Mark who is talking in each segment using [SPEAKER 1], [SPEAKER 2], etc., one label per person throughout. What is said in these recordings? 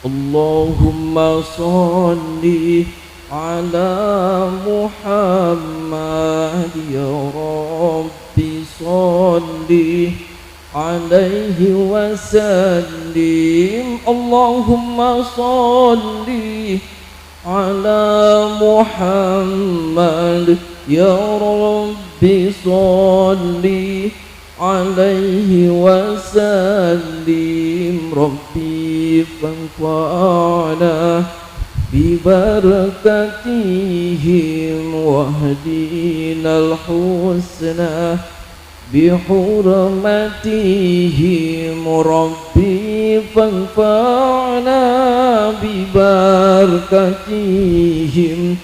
[SPEAKER 1] اللهم صل على محمد يا رب صل عليه وسلم اللهم صل على محمد يا رب صل عليه وسلم ربي فانفعنا ببركتهم واهدنا الحسنى بحرمتهم ربي فانفعنا ببركتهم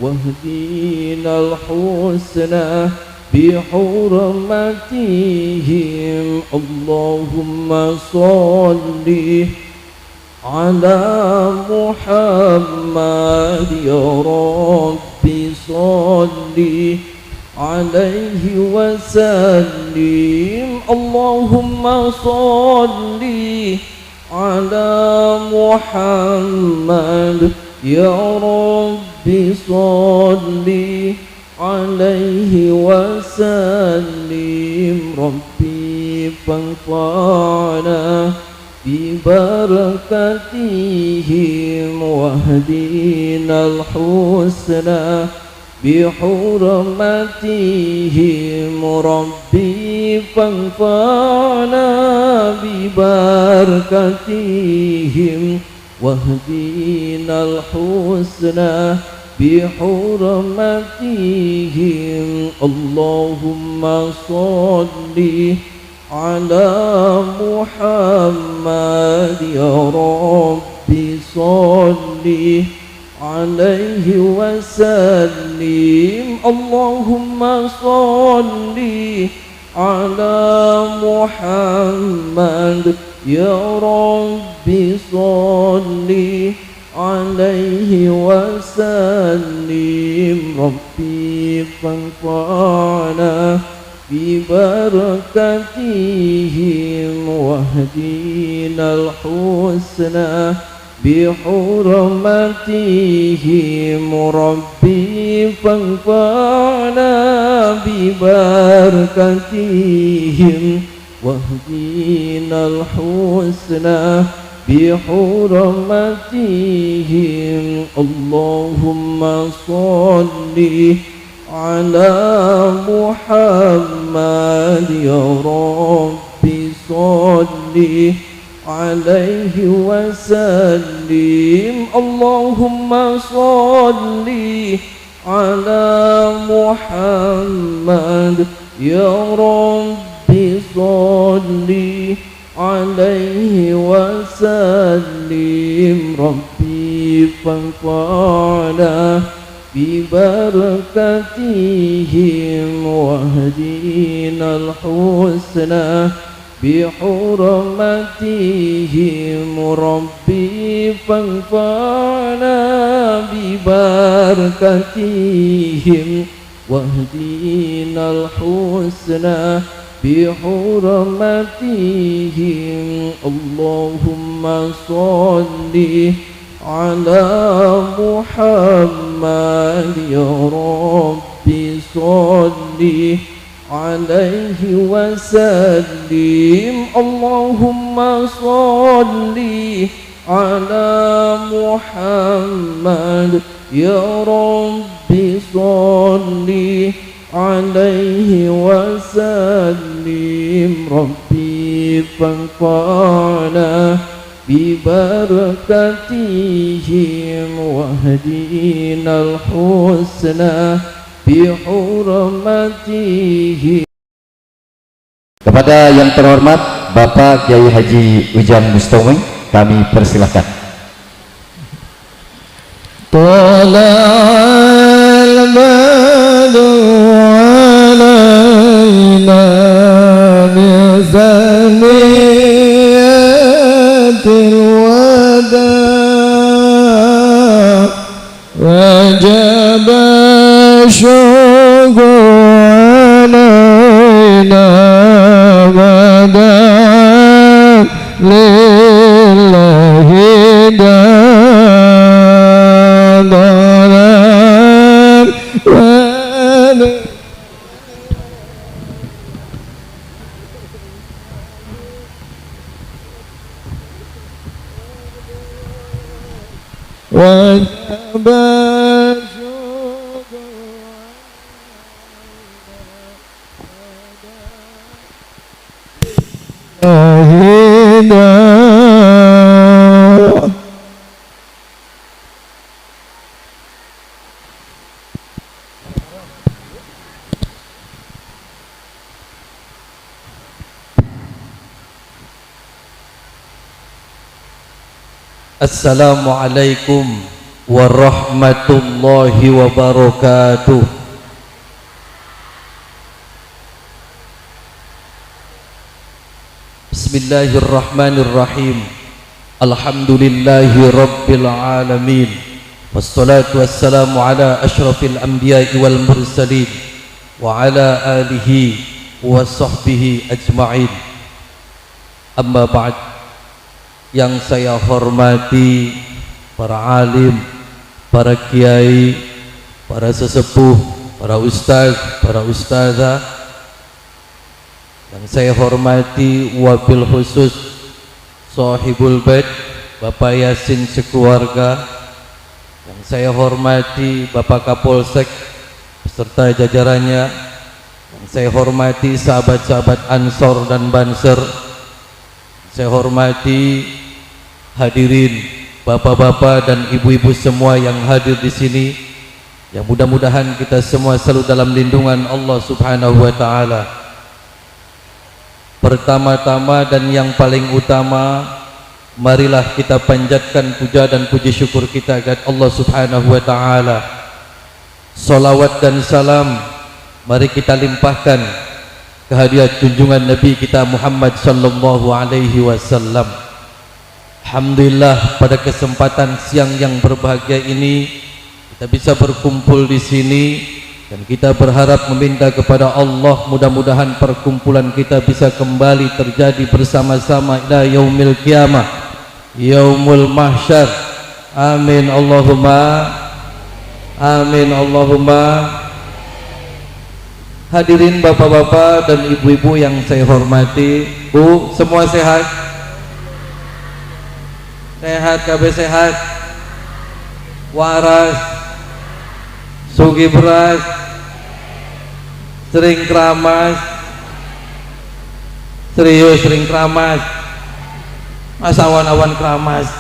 [SPEAKER 1] واهدنا الحسنى بحرمتهم اللهم صل على محمد يا رب صل عليه وسلم اللهم صل على محمد يا رب صل عليه وسلم ربي فانفعنا ببركتهم واهدنا الحسنى بحرمتهم ربي فانفعنا ببركتهم واهدنا الحسنى بحرمتهم اللهم صل على محمد يا رب صل عليه وسلم اللهم صل على محمد يا رب صل عليه وسلم ربي فانفعنا ببركتهم واهدنا الحسنى بحرمتهم ربي فانفعنا ببركتهم واهدنا الحسنى بحرمتهم اللهم صل على محمد يا رب صل عليه وسلم اللهم صل على محمد يا رب صل عليه وسلم ربي فانفعنا ببركتهم واهدنا الحسنى بحرمتهم ربي فانفعنا ببركتهم واهدنا الحسنى بحرمتهم اللهم صل على محمد يا رب صل عليه وسلم اللهم صل على محمد يا رب صل عليه وسلم ربي فانفعنا ببركتهم واهدنا الحسنى بحرمتهم.
[SPEAKER 2] Kepada yang terhormat Bapak Kiai Haji Ujang Mustomi, kami persilahkan.
[SPEAKER 3] وجب الشكر علينا وداع لله
[SPEAKER 1] وجب شكر
[SPEAKER 3] Assalamualaikum warahmatullahi wabarakatuh. Bismillahirrahmanirrahim. Alhamdulillahi rabbil alamin. Wassalatu wassalamu ala asyrafil anbiya'i wal mursalin wa ala alihi wa sahbihi ajma'in. Amma ba'd. Yang saya hormati para alim, para kiai, para sesepuh, para ustaz, para ustazah. Yang saya hormati wabil khusus sahibul bait Bapak Yasin sekeluarga. Yang saya hormati Bapak Kapolsek beserta jajarannya. Yang saya hormati sahabat-sahabat Ansor dan Banser. Saya hormati hadirin bapak-bapak dan ibu-ibu semua yang hadir di sini, yang mudah-mudahan kita semua selalu dalam lindungan Allah Subhanahu wa taala. Pertama-tama dan yang paling utama, marilah kita panjatkan puja dan puji syukur kita kepada Allah Subhanahu wa taala. Salawat dan salam mari kita limpahkan kehadirat junjungan Nabi kita Muhammad sallallahu alaihi wasallam. Alhamdulillah, pada kesempatan siang yang berbahagia ini kita bisa berkumpul di sini dan kita berharap meminta kepada Allah mudah-mudahan perkumpulan kita bisa kembali terjadi bersama-sama ila yaumil qiyamah, yaumul mahsyar. Amin Allahumma amin Allahumma. Hadirin bapak-bapak dan ibu-ibu yang saya hormati, Bu, semua sehat? Sehat, kabeh sehat, waras, sugi beras, sering keramas, serius sering keramas, mas awan-awan keramas.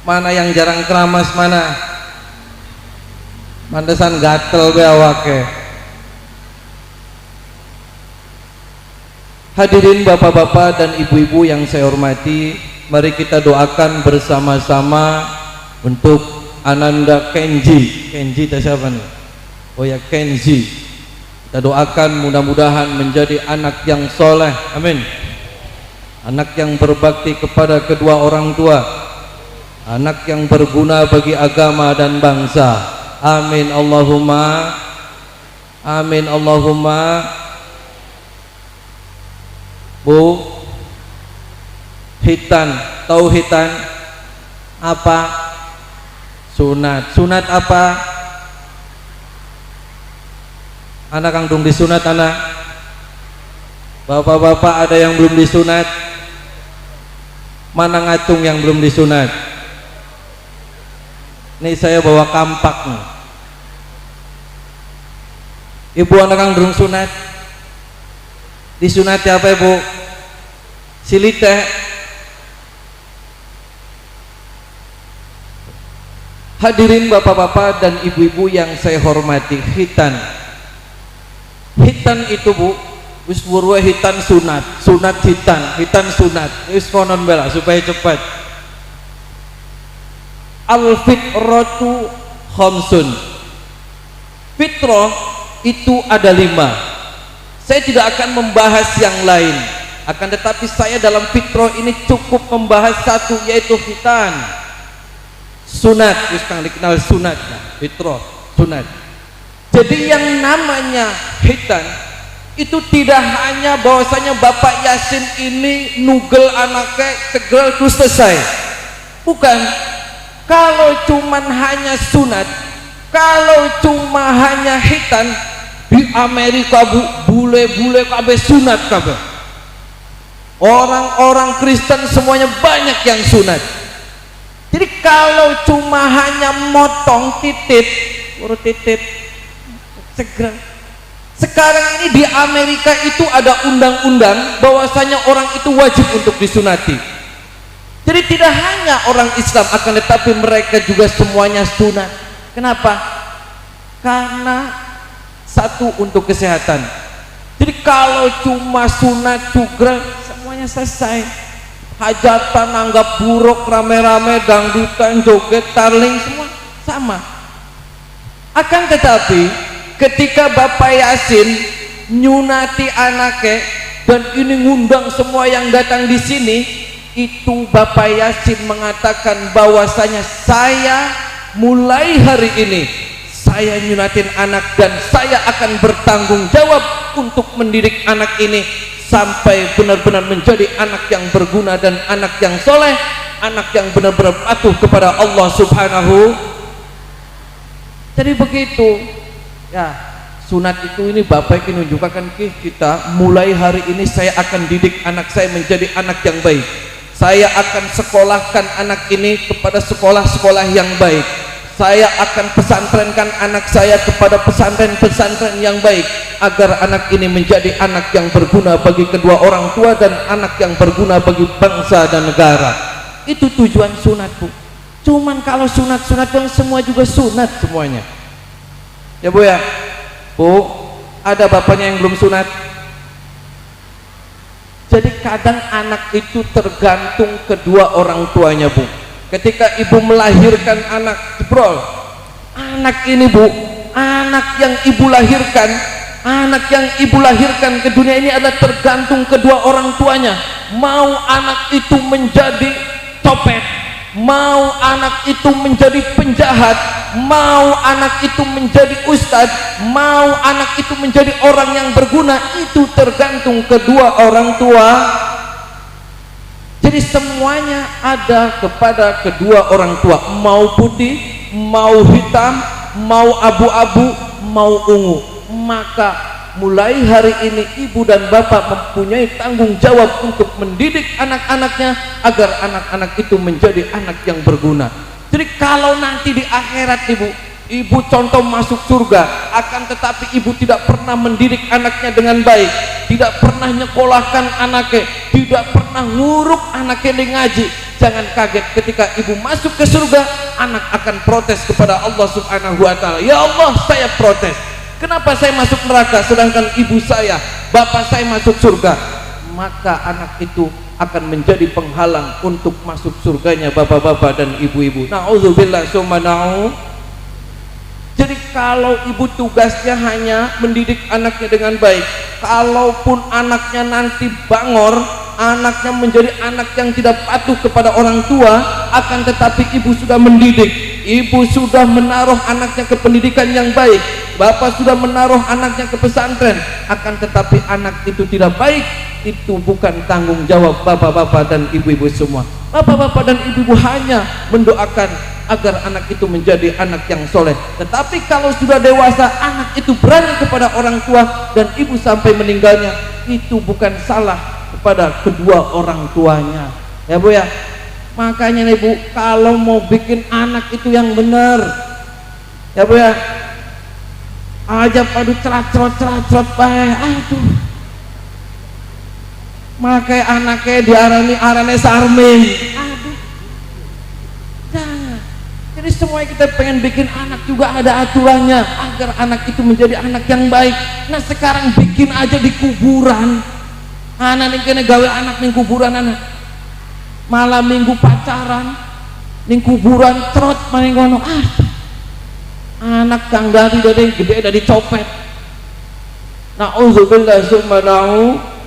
[SPEAKER 3] Mana yang jarang keramas mana? Mantesan gatel be awake. Hadirin bapak-bapak dan ibu-ibu yang saya hormati, mari kita doakan bersama-sama untuk Ananda Kenji. Kenji itu siapa nih? Oh ya, Kenji. Kita doakan mudah-mudahan menjadi anak yang soleh, amin. Anak yang berbakti kepada kedua orang tua, anak yang berguna bagi agama dan bangsa, amin Allahumma amin Allahumma. Bu, hitan, tahu hitan apa? Sunat. Sunat apa? Anak kangdung disunat anak. Bapak-bapak ada yang belum disunat? Mana ngacung yang belum disunat? Nih saya bawa kampak nih. Ibu anak kangdung sunat. Disunati apa ibu? Silite. Hadirin bapak-bapak dan ibu-ibu yang saya hormati, hitan. Hitan itu bu, wis burwa hitan sunat, sunat hitan sunat. Wis konon bela supaya cepat. Al fitratu khamsun. Fitrah itu ada 5. Saya tidak akan membahas yang lain, akan tetapi saya dalam fitrah ini cukup membahas satu, yaitu khitan. Sunat, sekarang dikenal sunat, fitrah, sunat. Jadi yang namanya khitan itu tidak hanya bahwasanya Bapak Yasin ini nugel anaknya segera terus selesai. Bukan. Kalau cuman hanya sunat, kalau cuma hanya hitan, di Amerika bu, bule-bule kabeh sunat kabeh. Orang-orang Kristen semuanya banyak yang sunat. Jadi kalau cuma hanya motong titit, urut titit, segera. Sekarang ini di Amerika itu ada undang-undang bahwasanya orang itu wajib untuk disunati. Jadi tidak hanya orang Islam, akan tetapi mereka juga semuanya sunat. Kenapa? Karena satu, untuk kesehatan. Jadi kalau cuma sunat juga semuanya selesai. Hajatan, anggap buruk, rame-rame, dangdutan, joget, tarling, semua sama. Akan tetapi ketika Bapak Yasin nyunati anaknya dan ini ngundang semua yang datang di sini, itu Bapak Yasin mengatakan bahwasanya saya mulai hari ini saya nyunatin anak dan saya akan bertanggung jawab untuk mendidik anak ini sampai benar-benar menjadi anak yang berguna dan anak yang soleh, anak yang benar-benar patuh kepada Allah Subhanahu. Jadi begitu ya, sunat itu ini Bapak ini menunjukkan kita mulai hari ini saya akan didik anak saya menjadi anak yang baik. Saya akan sekolahkan anak ini kepada sekolah-sekolah yang baik. Saya akan pesantrenkan anak saya kepada pesantren-pesantren yang baik, agar anak ini menjadi anak yang berguna bagi kedua orang tua dan anak yang berguna bagi bangsa dan negara. Itu tujuan sunat, Bu. Cuman kalau sunat-sunat yang semua juga sunat semuanya. Ya Bu ya. Bu, ada bapaknya yang belum sunat. Jadi kadang anak itu tergantung kedua orang tuanya, Bu. Ketika ibu melahirkan anak, jebrol, anak ini Bu, anak yang ibu lahirkan, ke dunia ini adalah tergantung kedua orang tuanya. Mau anak itu menjadi copet, mau anak itu menjadi penjahat, mau anak itu menjadi ustadz, mau anak itu menjadi orang yang berguna, itu tergantung kedua orang tua. Jadi semuanya ada kepada kedua orang tua, mau putih, mau hitam, mau abu-abu, mau ungu. Maka mulai hari ini ibu dan bapak mempunyai tanggung jawab untuk mendidik anak-anaknya agar anak-anak itu menjadi anak yang berguna. Jadi kalau nanti di akhirat ibu contoh masuk surga, akan tetapi ibu tidak pernah mendidik anaknya dengan baik, tidak pernah nyekolahkan anaknya, tidak pernah nguruk anaknya di ngaji, jangan kaget ketika ibu masuk ke surga, anak akan protes kepada Allah Subhanahu wa ta'ala. Ya Allah, saya protes, kenapa saya masuk neraka sedangkan ibu saya, bapak saya masuk surga? Maka anak itu akan menjadi penghalang untuk masuk surganya bapak-bapak dan ibu-ibu. Na'udzubillah summa na'udzubillah. Jadi kalau ibu tugasnya hanya mendidik anaknya dengan baik, kalaupun anaknya nanti bangor, anaknya menjadi anak yang tidak patuh kepada orang tua, akan tetapi ibu sudah mendidik, ibu sudah menaruh anaknya ke pendidikan yang baik, bapak sudah menaruh anaknya ke pesantren, akan tetapi anak itu tidak baik, itu bukan tanggung jawab bapak-bapak dan ibu-ibu semua. Bapak-bapak dan ibu-ibu hanya mendoakan agar anak itu menjadi anak yang soleh. Tetapi kalau sudah dewasa, anak itu berani kepada orang tua dan ibu sampai meninggalnya, itu bukan salah kepada kedua orang tuanya. Ya Bu ya. Makanya nih Bu, kalau mau bikin anak itu yang benar, ya Bu ya, aja padu cerat-cerat bae, aduh. Makanya anaknya diarani sarming. Aduh. Jangan. Jadi semuanya kita pengen bikin anak juga ada aturannya agar anak itu menjadi anak yang baik. Nah sekarang bikin aja di kuburan. Anak nih kena gawe anak ning kuburan anak. Malam minggu pacaran ning kuburan trot maning kono. Anak kang dari gede dari copet. Na'udzubillah summa na'udzubillah.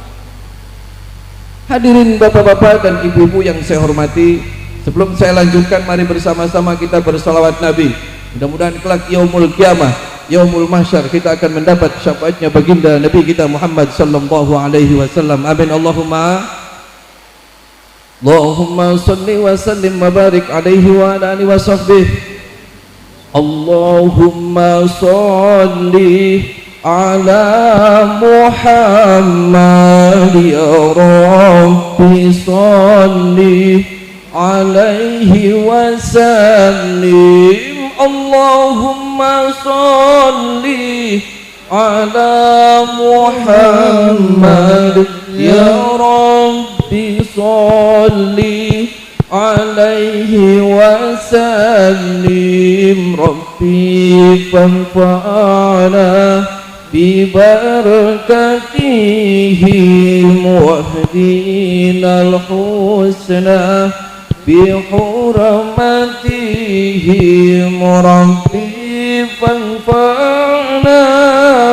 [SPEAKER 3] Hadirin bapak-bapak dan ibu-ibu yang saya hormati, sebelum saya lanjutkan, mari bersama-sama kita bersalawat Nabi. Mudah-mudahan kelak yaumul qiyamah, yaumul mahsyar, kita akan mendapat syafaatnya baginda Nabi kita Muhammad sallallahu alaihi wasallam. Amin Allahumma. Allahumma salli wa sallim wa barik alaihi wa ala alihi wa sahbihi. Allahumma salli ala Muhammad ya Rabbi salli alaihi wa sallim. Allahumma salli ala Muhammad ya Rabbi salli alaihi wa sallim. Rabbi fanfa'na bi barakatihim wahdinal husna bi hurmatihim. Rabbi fanfa'na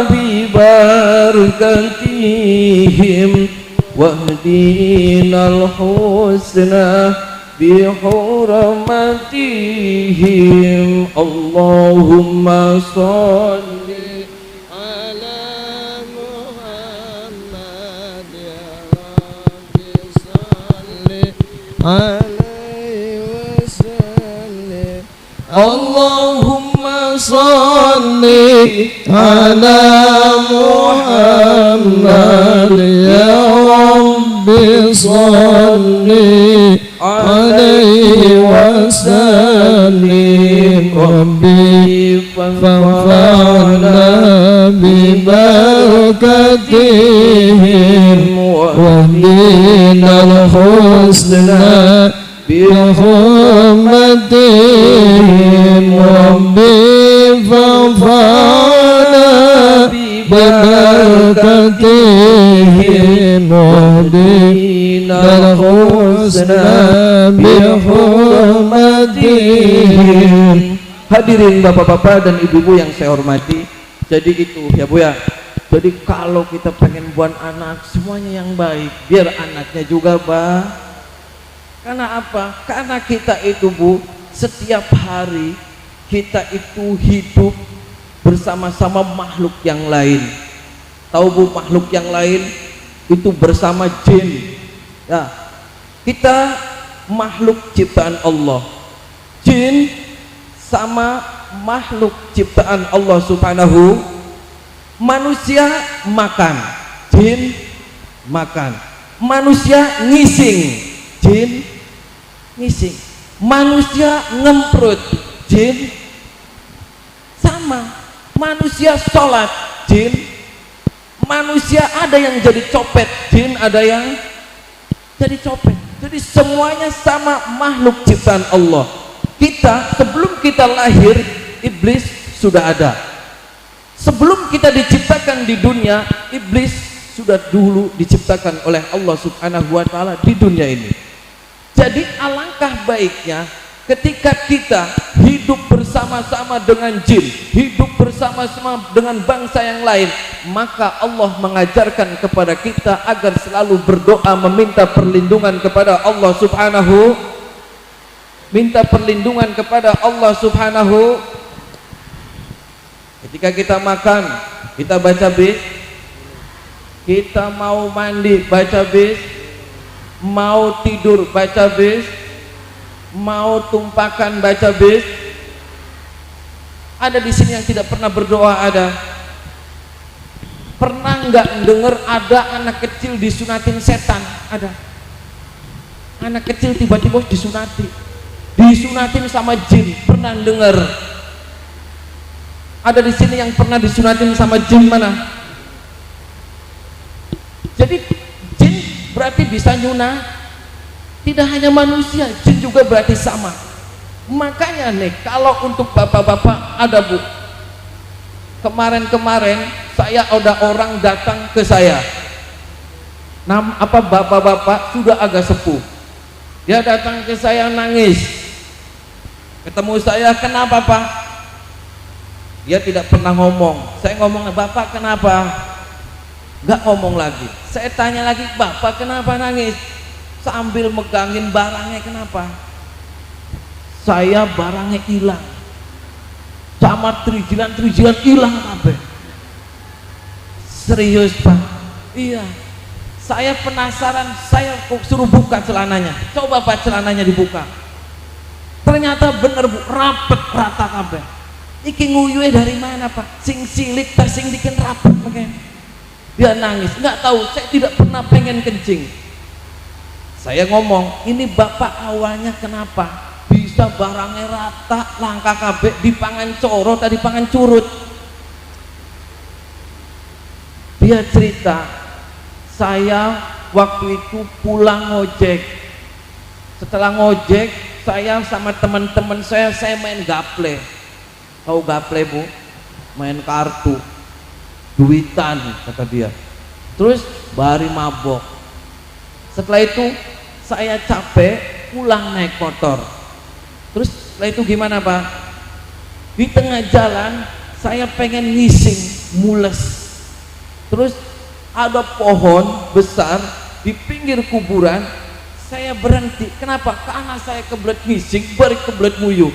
[SPEAKER 3] bi barakatihim wahdinal husna bi hurmatihim. Allahumma salli ala Muhammad ya Rabbi salli alaihi wa sallim. Allahumma salli ala Muhammad ya Rabbi salli alaihi wa sallim. Rabbi fanfa'na bi barakatihim wahdinal husna bi hurmatihim. Rabbi fanfa'na bi barakatihim wahdinal husna bi hurmatihim. Hadirin bapak-bapak dan ibu-ibu yang saya hormati, jadi itu ya Bu ya. Jadi kalau kita pengen buat anak semuanya yang baik, biar anaknya juga baik. Karena apa? Karena kita itu Bu, setiap hari kita itu hidup bersama-sama makhluk yang lain. Tahu Bu, makhluk yang lain itu bersama jin. Ya, kita makhluk ciptaan Allah. Jin sama makhluk ciptaan Allah Subhanahu. Manusia makan, jin makan. Manusia ngising, jin ngising. Manusia ngemprut, jin sama. Manusia sholat, jin. Manusia ada yang jadi copet, jin ada yang jadi copet. Jadi semuanya sama makhluk ciptaan Allah. Kita sebelum kita lahir, iblis sudah ada. Sebelum kita diciptakan di dunia, iblis sudah dulu diciptakan oleh Allah Subhanahu wa taala di dunia ini. Jadi alangkah baiknya ketika kita hidup bersama-sama dengan jin, hidup bersama-sama dengan bangsa yang lain, maka Allah mengajarkan kepada kita agar selalu berdoa meminta perlindungan kepada Allah Subhanahu, minta perlindungan kepada Allah Subhanahu. Ketika kita makan, kita baca bis. Kita mau mandi, baca bis. Mau tidur, baca bis. Mau tumpakan, baca bis. Ada di sini yang tidak pernah berdoa? Ada. Pernah nggak dengar ada anak kecil disunatin setan? Ada. Anak kecil tiba-tiba disunatin sama jin. Pernah dengar? Ada di sini yang pernah disunatin sama jin mana? Jadi jin berarti bisa nyunah. Tidak hanya manusia, jin juga berarti sama. Makanya nih, kalau untuk bapak-bapak ada Bu. Kemarin-kemarin saya ada orang datang ke saya. Bapak-bapak sudah agak sepuh. Dia datang ke saya nangis. Ketemu saya, kenapa Pak? Dia tidak pernah ngomong. Saya ngomong, Bapak kenapa? Nggak ngomong lagi. Saya tanya lagi, Bapak kenapa nangis? Sambil megangin barangnya, kenapa? Saya barangnya hilang. Sama trijilan hilang kabeh. Serius Pak? Iya. Saya penasaran, saya suruh buka celananya. Coba Pak celananya dibuka. Ternyata bener Bu, rapet rata kabeh. Iki nguyuhe dari mana Pak? Sing silit ta sing bikin rapet pakai. Dia nangis, nggak tahu, saya tidak pernah pengen kencing. Saya ngomong, ini Bapak awalnya kenapa? Bisa barangnya rata, langka kabeh, dipangan coro tadi pangan curut. Dia cerita, saya waktu itu pulang ngojek. Setelah ngojek, saya sama teman-teman saya main gaple. Tahu gaple Bu? Main kartu, duitan kata dia. Terus bari mabok. Setelah itu saya capek, pulang naik motor. Terus setelah itu gimana Pak? Di tengah jalan saya pengen ngising, mules. Terus ada pohon besar di pinggir kuburan, saya berhenti. Kenapa? Karena saya kebelet ngising, balik kebelet nguyuh.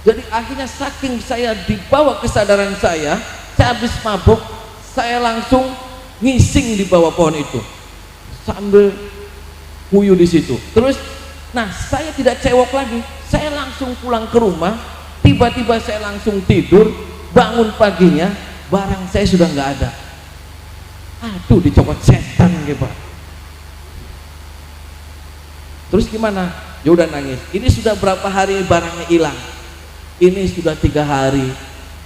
[SPEAKER 3] Jadi akhirnya saking saya dibawa kesadaran saya habis mabuk, saya langsung ngising di bawah pohon itu sambil nguyuh di situ. Terus, nah saya tidak cewek lagi, saya langsung pulang ke rumah. Tiba-tiba saya langsung tidur, bangun paginya barang saya sudah nggak ada. Aduh, dicopot setan gitu Pak. Terus gimana? Ya udah nangis. Ini sudah berapa hari barangnya hilang? Ini sudah 3 hari.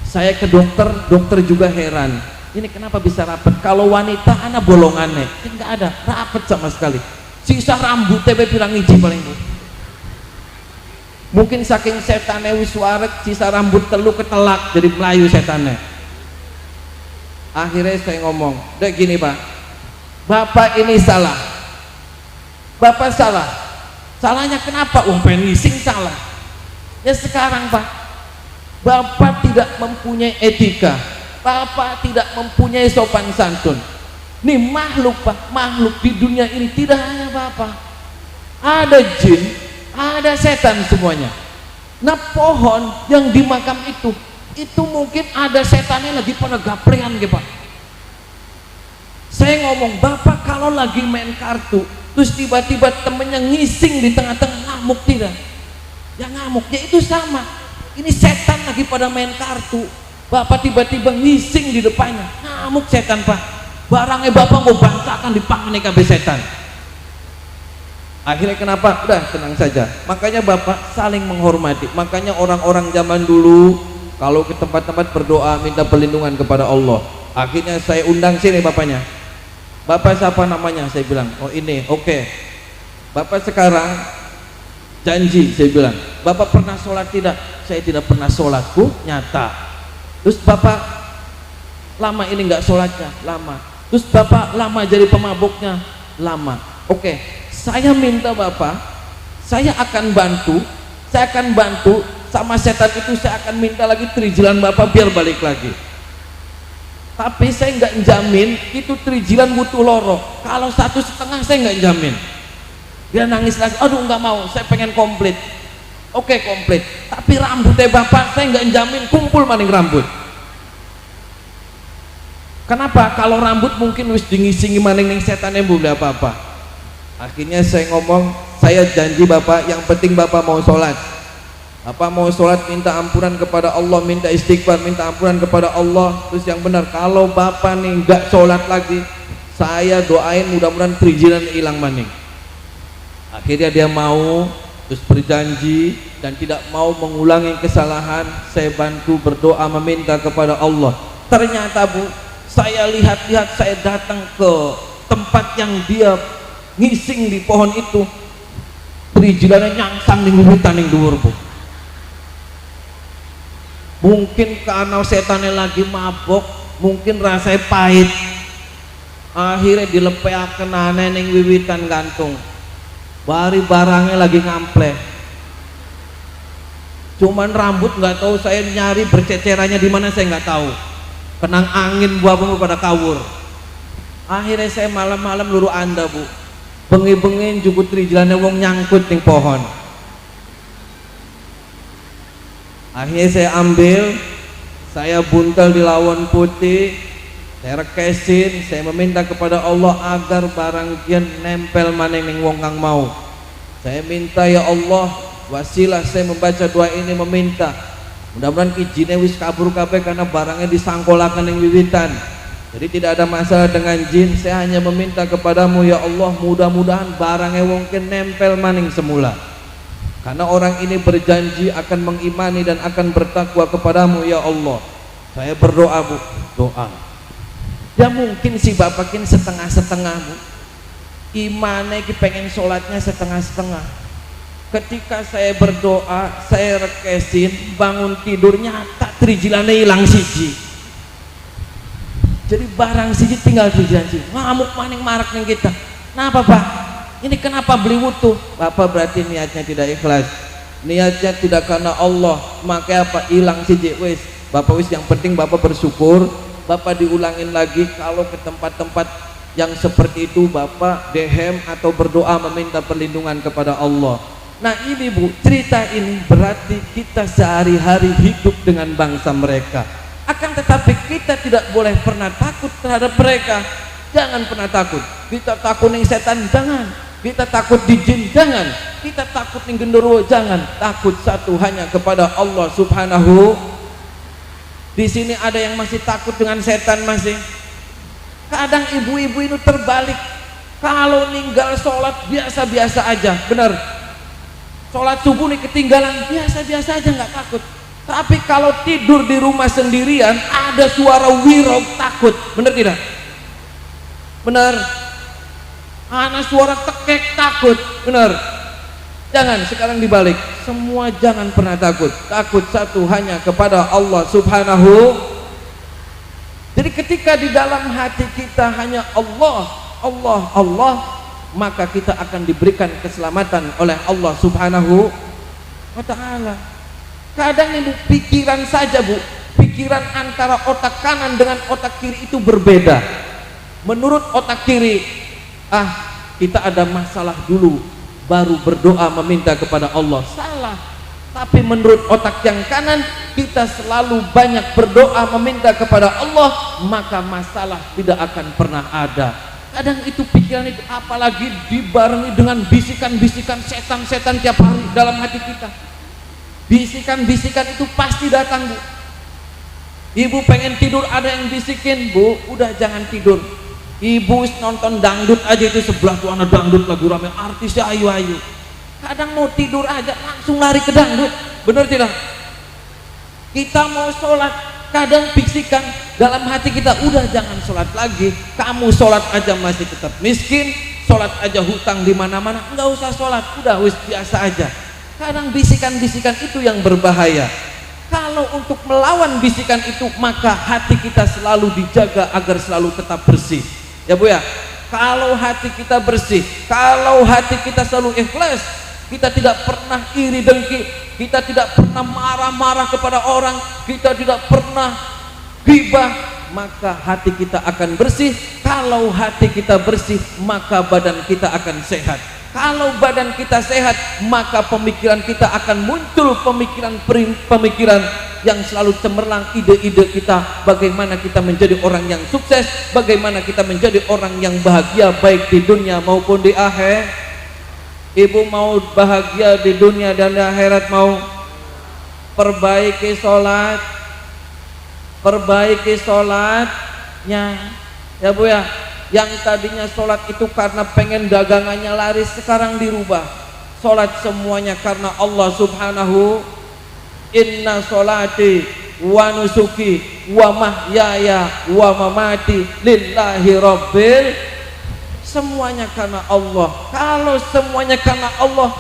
[SPEAKER 3] Saya ke dokter, dokter juga heran. Ini kenapa bisa rapet? Kalau wanita anak bolongannya, kan nggak ada, rapet sama sekali. Sisa rambut TB bilang iji paling Bu. Mungkin saking setannya wis warek, sisa rambut telu ketelak jadi melayu setannya. Akhirnya saya ngomong, dek gini Pak, Bapak ini salah. Bapak salah. Salahnya kenapa? Pengen ngising salah. Ya sekarang Pak, Bapak tidak mempunyai etika, Bapak tidak mempunyai sopan santun. Nih makhluk Pak, makhluk di dunia ini tidak hanya Bapak, ada jin, ada setan semuanya. Nah pohon yang di makam itu mungkin ada setannya lagi pada gaplean gitu Pak. Saya ngomong, Bapak kalau lagi main kartu terus tiba-tiba temennya ngising di tengah-tengah, ngamuk tidak? Ya ngamuknya itu sama. Ini setan lagi pada main kartu, Bapak tiba-tiba ngising di depannya, ngamuk setan Pak. Barangnya Bapak mau bantakan dipangan kabeh setan. Akhirnya kenapa? Udah tenang saja. Makanya Bapak saling menghormati. Makanya orang-orang zaman dulu kalau ke tempat-tempat berdoa minta perlindungan kepada Allah. Akhirnya saya undang sini bapaknya. Bapak siapa namanya? Saya bilang, oh ini, oke. Bapak sekarang janji, saya bilang, Bapak pernah sholat tidak? Saya tidak pernah sholat Bu, nyata. Terus Bapak lama ini nggak sholatnya? Lama. Terus Bapak lama jadi pemabuknya? Lama. Oke, saya minta Bapak, saya akan bantu sama setan itu, saya akan minta lagi trijilan Bapak biar balik lagi. Tapi saya nggak jamin itu trijilan butuh loro. Kalau 1,5 saya nggak jamin. Dia nangis lagi, aduh nggak mau, saya pengen komplit. Oke komplit, tapi rambutnya Bapak saya nggak jamin kumpul maning rambut. Kenapa? Kalau rambut mungkin wis dingisingi maning ning setan yang boleh apa-apa. Akhirnya saya ngomong, saya janji Bapak, yang penting Bapak mau sholat. Bapak mau sholat minta ampunan kepada Allah, minta istighfar, minta ampunan kepada Allah. Terus yang benar, kalau Bapak nih nggak sholat lagi, saya doain mudah-mudahan perizinan hilang maning. Akhirnya dia mau, terus berjanji dan tidak mau mengulangi kesalahan. Saya bantu berdoa meminta kepada Allah. Ternyata Bu, saya lihat-lihat, saya datang ke tempat yang dia ngising di pohon itu, perizinannya nyangsang di wiwitan yang dhuwur Bu. Mungkin karena setannya lagi mabok, mungkin rasanya pahit. Akhirnya dilepeaken aneh ning wiwitan gantung. Bari barangnya lagi ngampleh. Cuman rambut nggak tahu, saya nyari bercecerannya di mana saya nggak tahu. Kenang angin buah-buah pada kawur. Akhirnya saya malam-malam luru anda Bu. Bengi-bengin jukut trijilannya wong nyangkut ning pohon. Akhirnya saya ambil, saya buntel di lawon putih, saya rekesin, saya meminta kepada Allah agar barang kian nempel maneng ning wong kang mau. Saya minta ya Allah, wasilah saya membaca doa ini meminta mudah-mudahan izine wis kabur kabeh karena barangnya disangkolakan ning wiwitan. Jadi tidak ada masalah dengan jin. Saya hanya meminta kepadamu ya Allah, mudah-mudahan barangnya wong kian nempel maning semula. Karena orang ini berjanji akan mengimani dan akan bertakwa kepadamu ya Allah. Saya berdoa Bu, doa. Ya mungkin si bapakin setengah-setengah Bu. Imane ki pengen sholatnya setengah-setengah. Ketika saya berdoa, saya rekesin, bangun tidurnya tak trijilane hilang siji. Jadi barang siji tinggal trijilan siji. Ngamuk maning marak ning kita. Kenapa Pak? Ini kenapa beli wutuh? Bapak berarti niatnya tidak ikhlas. Niatnya tidak karena Allah. Maka apa? Hilang siji wis. Bapak wis yang penting Bapak bersyukur. Bapak diulangin lagi kalau ke tempat-tempat yang seperti itu Bapak dehem atau berdoa meminta perlindungan kepada Allah. Nah ini Bu, cerita ini berarti kita sehari-hari hidup dengan bangsa mereka. Akan tetapi kita tidak boleh pernah takut terhadap mereka. Jangan pernah takut. Kita takut ning setan, jangan. Kita takut di jin, jangan. Kita takut ning genderuwo, jangan. Takut satu hanya kepada Allah Subhanahu. Di sini ada yang masih takut dengan setan masih. Kadang ibu-ibu itu terbalik. Kalau ninggal sholat biasa-biasa aja, benar. Sholat subuh nih ketinggalan biasa-biasa aja, nggak takut. Tapi kalau tidur di rumah sendirian ada suara wirok takut, benar tidak? Benar. Ada suara tekek takut, benar. Jangan, sekarang dibalik. Semua jangan pernah takut. Takut satu hanya kepada Allah Subhanahu. Jadi ketika di dalam hati kita hanya Allah, Allah, Allah, maka kita akan diberikan keselamatan oleh Allah Subhanahu wa ta'ala. Kadang ibu pikiran saja Bu, pikiran antara otak kanan dengan otak kiri itu berbeda. Menurut otak kiri, kita ada masalah dulu baru berdoa meminta kepada Allah. Salah. Tapi menurut otak yang kanan, kita selalu banyak berdoa meminta kepada Allah, maka masalah tidak akan pernah ada. Kadang itu pikiran itu, apalagi dibarengi dengan bisikan-bisikan setan-setan tiap hari dalam hati kita. Bisikan-bisikan itu pasti datang Bu. Ibu pengen tidur ada yang bisikin, Bu, udah jangan tidur. Ibu nonton dangdut aja itu sebelah tuh ada dangdut lagu rame, artisnya ayu-ayu. Kadang mau tidur aja langsung lari ke dangdut, bener tidak? Kita mau sholat, kadang bisikan dalam hati kita, udah jangan sholat lagi. Kamu sholat aja masih tetap miskin, sholat aja hutang di mana-mana, nggak usah sholat, udah wis biasa aja. Kadang bisikan-bisikan itu yang berbahaya. Kalau untuk melawan bisikan itu, maka hati kita selalu dijaga agar selalu tetap bersih. Ya Bu ya, kalau hati kita bersih, kalau hati kita selalu ikhlas, kita tidak pernah iri dengki, kita tidak pernah marah-marah kepada orang, kita tidak pernah ghibah, maka hati kita akan bersih. Kalau hati kita bersih, maka badan kita akan sehat. Kalau badan kita sehat, maka pemikiran kita akan muncul pemikiran yang selalu cemerlang, ide-ide kita, bagaimana kita menjadi orang yang sukses, bagaimana kita menjadi orang yang bahagia baik di dunia maupun di akhirat. Ibu mau bahagia di dunia dan di akhirat, mau perbaiki sholat, perbaiki sholatnya ya Bu ya. Yang tadinya sholat itu karena pengen dagangannya laris, sekarang dirubah. Sholat semuanya karena Allah Subhanahu. Inna sholati wa nusuki wa mahyaya wa mamati lillahi rabbil. Semuanya karena Allah. Kalau semuanya karena Allah,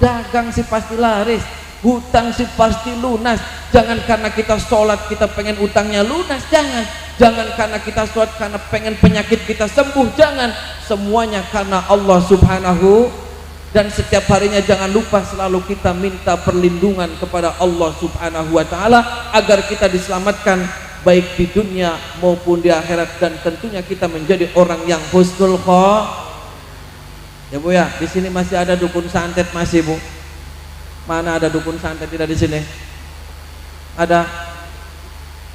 [SPEAKER 3] dagang sih pasti laris, hutang sih pasti lunas. Jangan karena kita sholat kita pengen utangnya lunas, jangan. Jangan karena kita sholat karena pengen penyakit kita sembuh, jangan. Semuanya karena Allah Subhanahu. Dan setiap harinya jangan lupa selalu kita minta perlindungan kepada Allah Subhanahu wa ta'ala agar kita diselamatkan baik di dunia maupun di akhirat, dan tentunya kita menjadi orang yang husnul khotimah. Ya Bu ya, di sini masih ada dukun santet masih Bu. Mana ada dukun santet tidak di sini? Ada?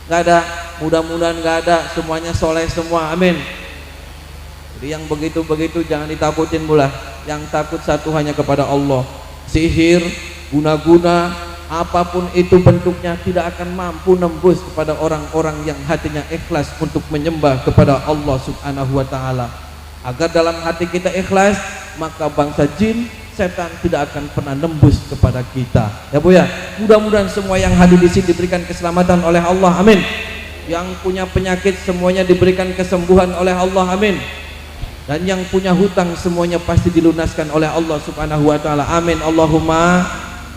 [SPEAKER 3] Nggak ada. mudah-mudahan nggak ada, semuanya soleh semua, amin. Jadi yang begitu-begitu jangan ditakutin pula. Yang takut satu hanya kepada Allah. Sihir, guna-guna, apapun itu bentuknya tidak akan mampu nembus kepada orang-orang yang hatinya ikhlas untuk menyembah kepada Allah Subhanahu wa taala. Agar dalam hati kita ikhlas, maka bangsa jin, setan tidak akan pernah nembus kepada kita. Ya Bu ya. Mudah-mudahan semua yang hadir di sini diberikan keselamatan oleh Allah. Amin. Yang punya penyakit semuanya diberikan kesembuhan oleh Allah. Amin. Dan yang punya hutang semuanya pasti dilunaskan oleh Allah Subhanahu wa taala. Amin. Allahumma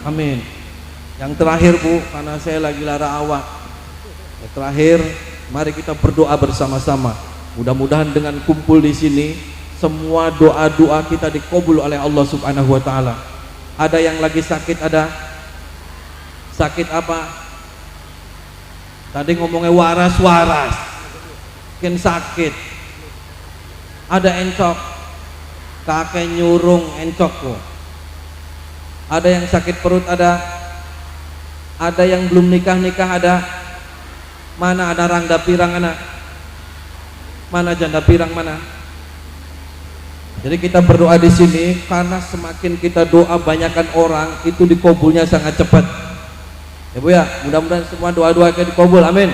[SPEAKER 3] amin. Yang terakhir Bu, karena saya lagi lara awak. Yang terakhir, mari kita berdoa bersama-sama. Mudah-mudahan dengan kumpul di sini semua doa-doa kita dikabul oleh Allah Subhanahu wa taala. Ada yang lagi sakit, ada sakit apa? Tadi ngomongnya waras-waras. Mungkin sakit. Ada encok, kakek nyurung encok kok. Ada yang sakit perut, ada yang belum nikah ada. Mana ada rangda pirang anak? Mana janda pirang mana? Jadi kita berdoa di sini karena semakin kita doa banyakkan orang itu dikabulnya sangat cepat. Ya Bu ya, mudah-mudahan semua doa-doa kita dikabul. Amin.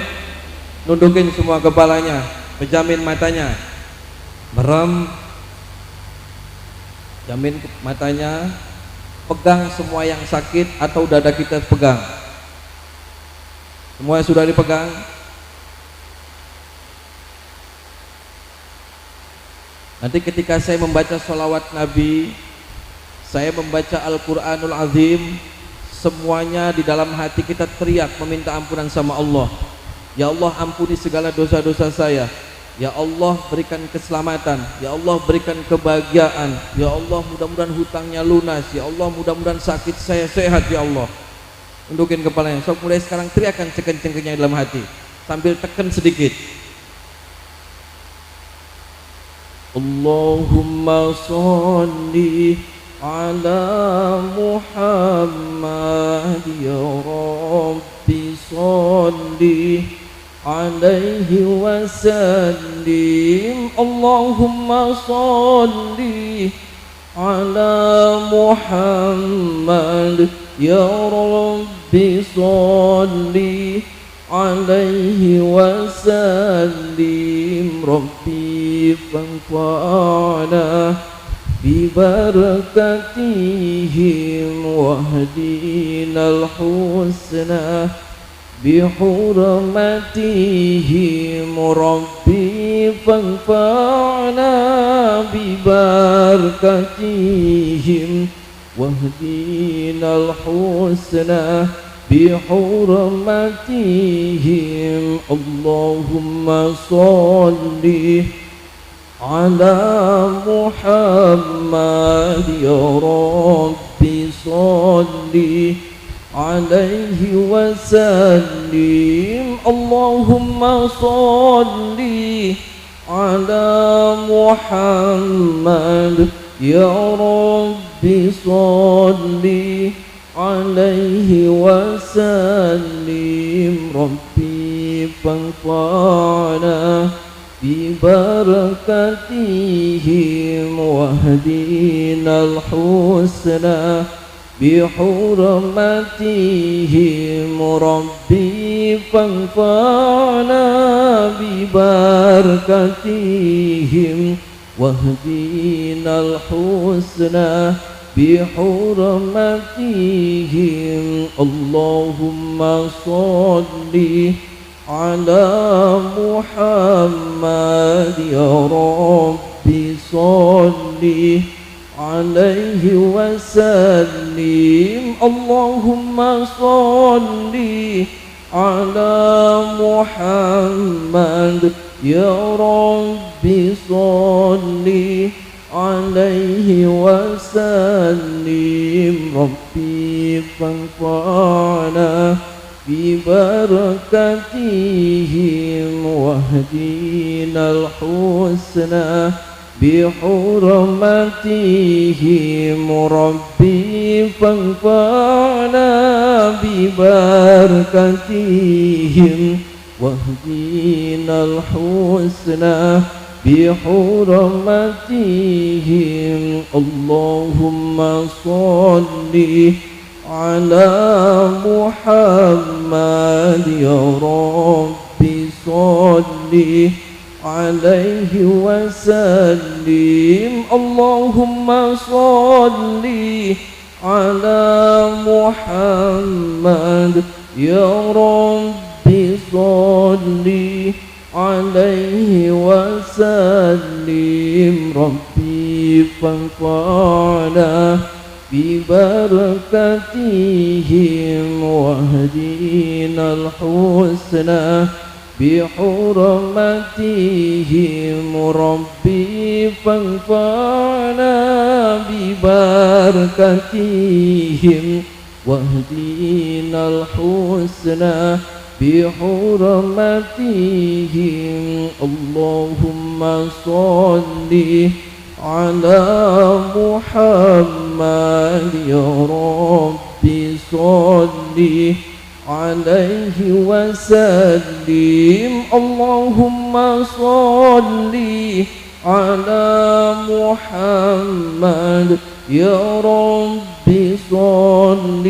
[SPEAKER 3] Nundukin semua kepalanya, pejamin matanya. Merem, jamin matanya, pegang semua yang sakit atau dada kita pegang. Semua sudah dipegang. Nanti ketika saya membaca sholawat Nabi, saya membaca Al-Quranul Azim, semuanya di dalam hati kita teriak meminta ampunan sama Allah. Ya Allah, ampuni segala dosa-dosa saya. Ya Allah, berikan keselamatan. Ya Allah, berikan kebahagiaan. Ya Allah, mudah-mudahan hutangnya lunas. Ya Allah, mudah-mudahan sakit saya sehat. Ya Allah, undukin kepalanya. So mulai sekarang teriakan sekenceng-kencengnya dalam hati sambil tekan sedikit. Allahumma sholli ala Muhammad ya Rabbi sholli alaihi wasallim. Allahumma sholli ala Muhammad ya Rabbi sholli alaihi wasallim. Rabbi fanfa'na bibarakatihim wahdinal husna bihurmatihim. Rabbi fanfa'na bibarakatihim wahdinal husna bihurmatihim. Allahumma sholli ala Muhammad ya Rabbi sholli alaihi wasallim. Allahumma sholli ala Muhammad ya Rabbi sholli alaihi wasallim. Rabbi fanfa'na bibarakatihim wahdinal husna bihurmatihim. Rabbi fanfa'na bibarakatihim wahdinal husna bihurmatihim. Allahumma sholli ala Muhammad ya Rabbi sholli alaihi wasallim. Allahumma sholli ala Muhammad ya Rabbi sholli alaihi wasallim. Rabbi fanfa'na bibarakatihim wahdinal husna bihurmatihim. Rabbi fanfa'na bibarakatihim واهدنا الحسنى بحرمتهم. اللهم صل على محمد يا رب صل عليه وسلم. اللهم صل على محمد يا رب صل عليه وسلم. ربي فانفعنا ببركتهم واهدنا الحسنى بحرمتهم. ربي فانفعنا ببركتهم واهدنا الحسنى بحرمتهم. اللهم صل على محمد يا رب صل عليه وسلم. اللهم صل على محمد يا رب صل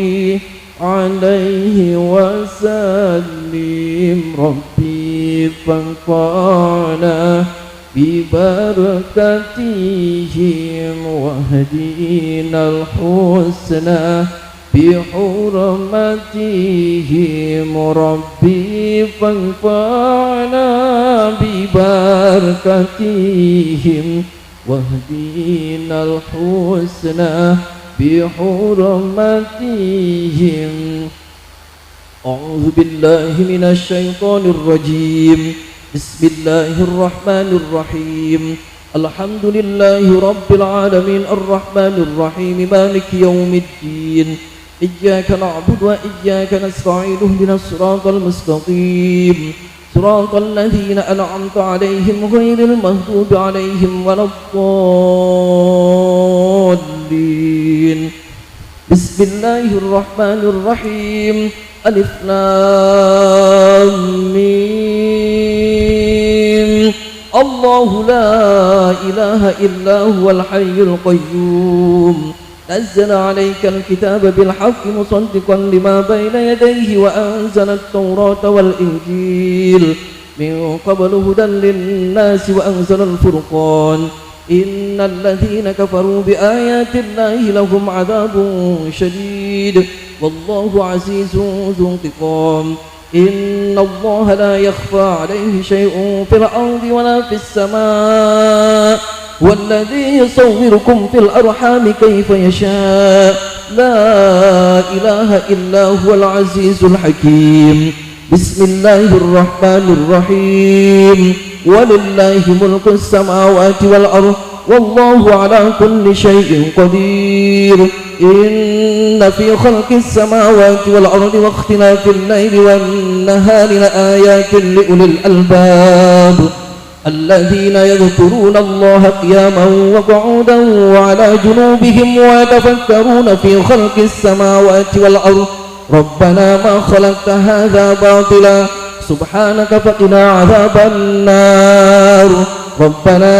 [SPEAKER 3] عليه وسلم. ربي فانفعنا ببركتهم واهدنا الحسنى بحرمتهم. ربي فانفعنا ببركتهم واهدنا الحسنى بحرمتهم. أعوذ بالله من الشيطان الرجيم. بسم الله الرحمن الرحيم. الحمد لله رب العالمين الرحمن الرحيم مالك يوم الدين. إياك نعبد وإياك نستعين اهدنا الصراط المستقيم صراط الذين أنعمت عليهم غير المغضوب عليهم ولا الضالين. بسم الله الرحمن الرحيم. ألف لام ميم. الله لا إله إلا هو الحي القيوم نزل عليك الكتاب بالحق مصدقا لما بين يديه وأنزل التوراة والإنجيل من قبل هدى للناس وأنزل الفرقان. إن الذين كفروا بآيات الله لهم عذاب شديد والله عزيز ذو انتقام. إن الله لا يخفى عليه شيء في الأرض ولا في السماء والذي يصوركم في الأرحام كيف يشاء. لا إله إلا هو العزيز الحكيم. بسم الله الرحمن الرحيم. ولله ملك السماوات والأرض والله على كل شيء قدير. إن في خلق السماوات والأرض واختلاف الليل والنهار لآيات لأولي الألباب الذين يذكرون الله قياما وقعودا وعلى جنوبهم ويتفكرون في خلق السماوات والأرض ربنا ما خلقت هذا باطلا سبحانك فقنا عذاب النار. ربنا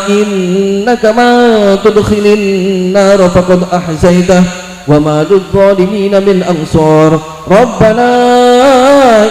[SPEAKER 3] إنك من تدخل النار فقد أحزيته وما للظالمين من أنصار. ربنا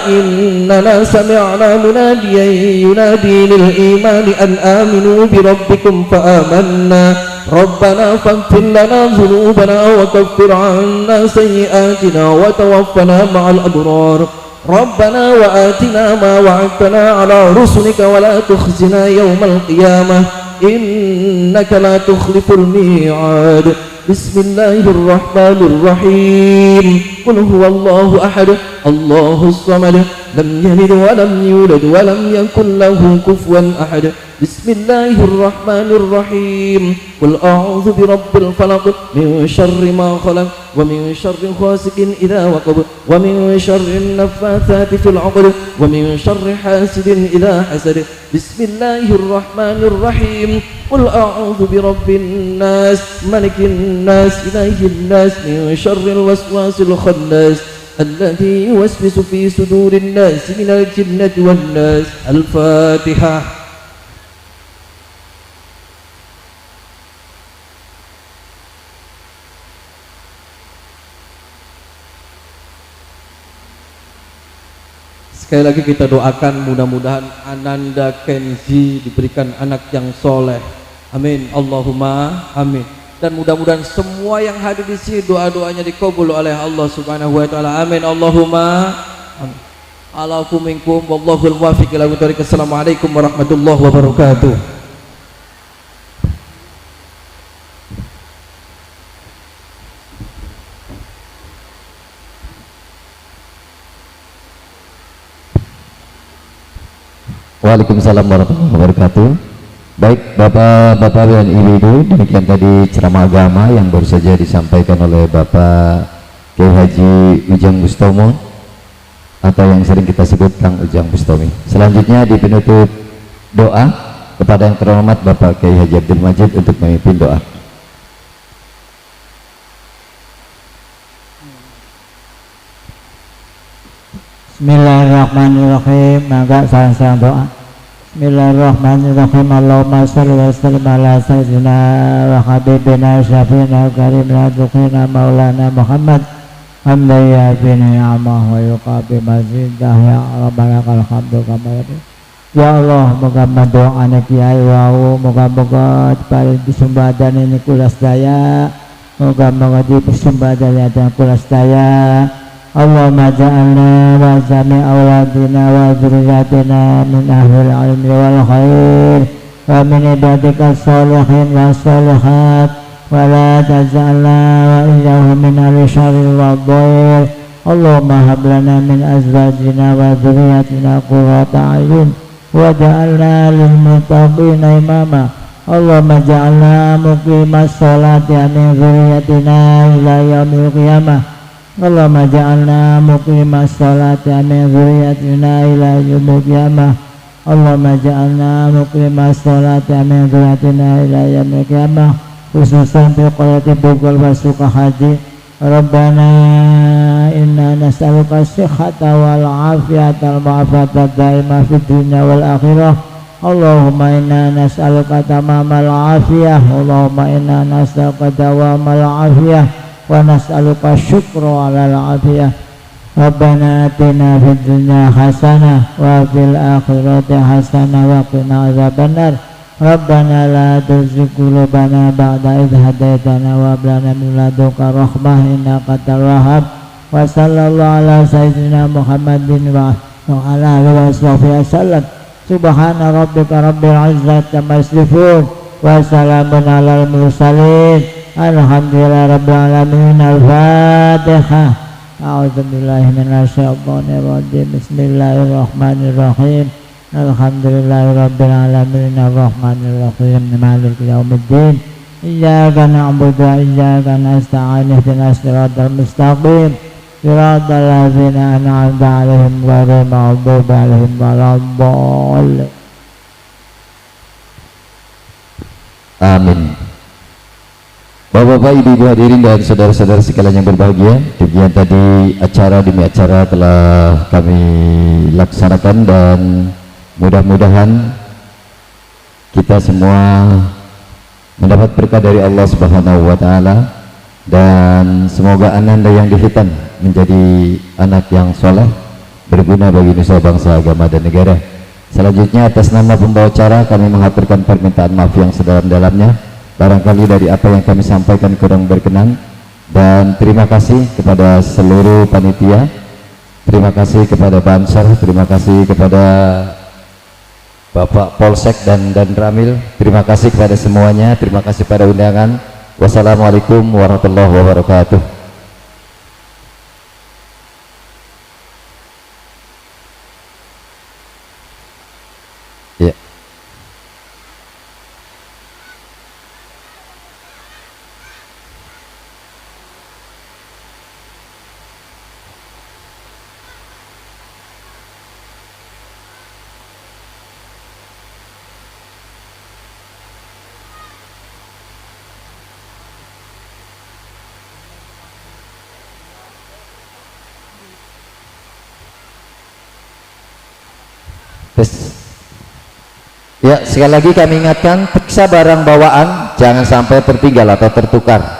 [SPEAKER 3] إننا سمعنا مناديا ينادي للإيمان أن آمنوا بربكم فآمنا. ربنا فاغفر لنا ذنوبنا وكفر عنا سيئاتنا وتوفنا مع الأبرار. ربنا وآتنا ما وعدتنا على رسلك ولا تخزنا يوم القيامة إنك لا تخلف الميعاد. بسم الله الرحمن الرحيم. قل هو الله أحد الله الصمد لم يلد ولم يولد ولم يكن له كفوا أحد. بسم الله الرحمن الرحيم. قل أعوذ برب الفلق من شر ما خلق ومن شر غاسق إذا وقب ومن شر النفاثات في العقد ومن شر حاسد إذا حسد. بسم الله الرحمن الرحيم. قل أعوذ برب الناس ملك الناس إله الناس من شر الوسواس الخناس الذي يوسوس في صدور الناس من الجنة والناس. الفاتحة. Sekali lagi kita doakan mudah-mudahan Ananda Kenzi diberikan anak yang soleh. Amin. Allahumma amin. Dan mudah-mudahan semua yang hadir di sini doa-doanya dikabul oleh Allah Subhanahu wa taala. Amin. Allahumma amin. Alaikum minkum wallahul muwaffiq ila aqwamit. Assalamualaikum warahmatullahi wabarakatuh.
[SPEAKER 2] Waalaikumsalam warahmatullahi wabarakatuh. Baik Bapak-Bapak dan Ibu-ibu, demikian tadi ceramah agama yang baru saja disampaikan oleh Bapak Kiai Haji Ujang Bustomo atau yang sering kita sebut Kang Ujang Bustomi. Selanjutnya di penutup doa kepada yang terhormat Bapak Kiai Haji Abdul Majid untuk memimpin doa.
[SPEAKER 1] Bismillahirrahmanirrahim. Maka salam doa. Bismillahirrahmanirrahim. Allahumma shalli wa sallim ala sayyidina wa habibina syafiina karimina tuqina maulana Muhammad hamdan yafina ni'amah wa yuqabi mazidah ya rabbana lakal hamdu kama yadin. Ya Allah, moga doa anak kiai wau, moga-moga paling disumbadan ini kulas daya, moga-moga di persumbadan yang kulas daya. Allahumma ja'alna wa jami' awladina wa dzurriyyatina min ahlil ilmi wal khair wa min ibadika sholihin wa sholihat wa la taj'alna wa iyyahum min ahli syarri wa dhair. Allahumma hab lana min azwajina wa dzurriyyatina qurrata a'yun wa ja'alna lil muttaqina imama. Allahumma ja'alna muqimas sholati min dzurriyyatina ila yaumil qiyamah. Allahumma ja'alna muqimas sholati min dzurriyyatina ila yaumil qiyamah. Allahumma ja'alna muqimas sholati min dzurriyyatina ila yaumil qiyamah. Khususan fi qaryati Bogor wa Sukahaji. Rabbana inna nas'aluka as-sihhata wal afiyata wal mu'afata daimah fid dunya wal akhirah. Allahumma inna nas'aluka tamamal afiyah. Allahumma inna nas'aluka dawamal afiyah wa nas'aluka syukra alal afiyah. Rabbana atina fid dunya hasanah wa fil akhirati hasanah wa qina adzabannar. Rabbana la tuzigh qulubana ba'da idh hadaitana wa hab lana min ladunka rahmah innaka antal wahhab. Wa sallallahu ala sayyidina Muhammadin wa ala alihi wasallam. Subhana rabbika rabbil izzati amma yasifun wa salamun alal mursalin. Alhamdulillah rabbil alamin. Al-Fatihah. A'udzubillahi minasyaitonir rajim. Bismillahirrahmanirrahim. Alhamdulillahi rabbil alamin. Ar-Rahmanir Rahim. Maliki yaumiddin. Iyyaka na'budu wa iyyaka nasta'in. Ihdinas siratal mustaqim. Siratal ladzina an'amta 'alaihim ghairil maghdubi 'alaihim waladdallin.
[SPEAKER 2] Amin. Bapak-bapak, ibu-ibu hadirin dan saudara-saudara sekalian yang berbahagia, demikian tadi acara demi acara telah kami laksanakan dan mudah-mudahan kita semua mendapat berkah dari Allah Subhanahu wa taala dan semoga ananda yang dihitan menjadi anak yang soleh berguna bagi nusa bangsa, agama dan negara. Selanjutnya atas nama pembawa acara kami mengaturkan permintaan maaf yang sedalam-dalamnya barangkali dari apa yang kami sampaikan kurang berkenan, dan terima kasih kepada seluruh panitia, terima kasih kepada Bansar, terima kasih kepada Bapak Polsek dan Ramil, terima kasih kepada semuanya, terima kasih pada undangan. Wassalamualaikum warahmatullahi wabarakatuh. Ya. Tes. Ya, sekali lagi kami ingatkan, periksa barang bawaan jangan sampai tertinggal atau tertukar.